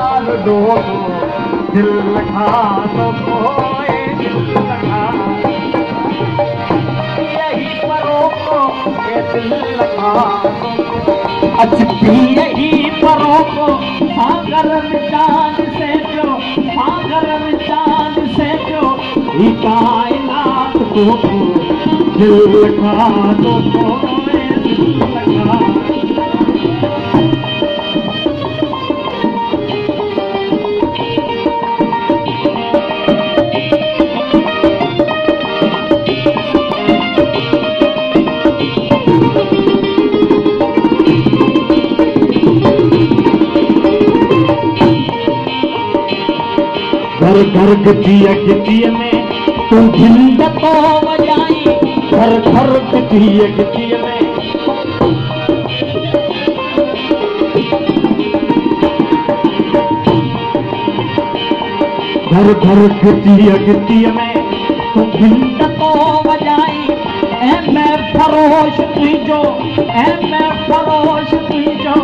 दिल लखा तो कोई दिल लखा यही परों को ये दिल लखा अचपी यही परों को सागर में चांद से जो सागर में चांद से जो ही कायनात को दिल लखा तो कोई दिल लखा घर घर गिटिया में तू झिंड तो बजाई घर घर गिटिया में घर घर गिटिया में तू झिंड तो बजाई ऐ मैं फरोश तुई जो ऐ मैं फरोश तुई जो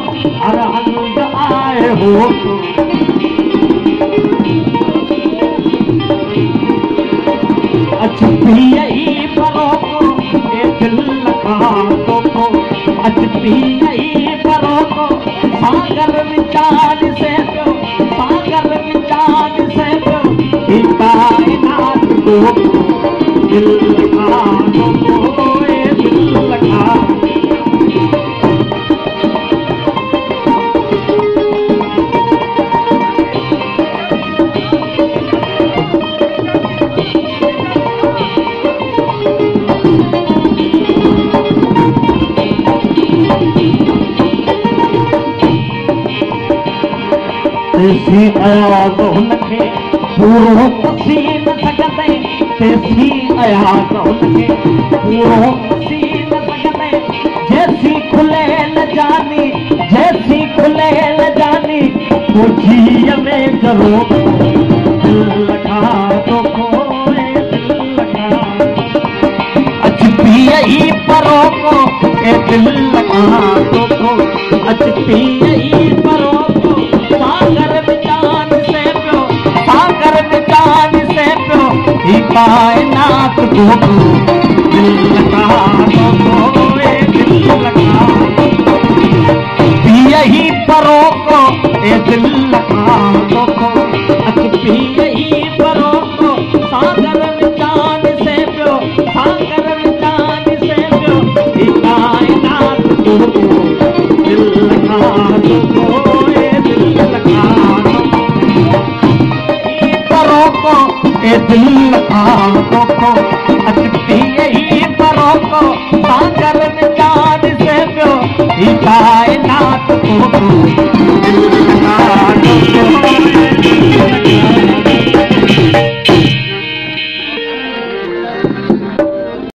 हर हंग आए हो अचपी यही परों को ये दिल लखा तो अचपी यही परों को सागर में चांद से जो सागर में चांद से जो ही कायनात को दिल लखा तो ये दिल लखा तेसी आयाज़ हुनखे पूरो पुसी न सघंदे तेसी आयाज़ हुनखे पूरो पुसी न सघंदे जैसी खुले न जानी जैसी खुले न जानी तुझीअ में जरो दिल लखा तो कोई दिल लखा अचपी यही परों को ए दिल लखा तो अचपी यही परों को सागर में चांद से प्यो सागर में चांद से प्यो ही कायनात को दिल लखा तो ये दिल लखा यही परों को ये दिल लखा तो अचपी यही परों को सागर में चांद से प्यो सागर में चांद से प्यो ही कायनात को दिल लखा तो ए दिल लखा तो अचपी यही परों को सागर में चांद से प्यो ही कायनात को दिल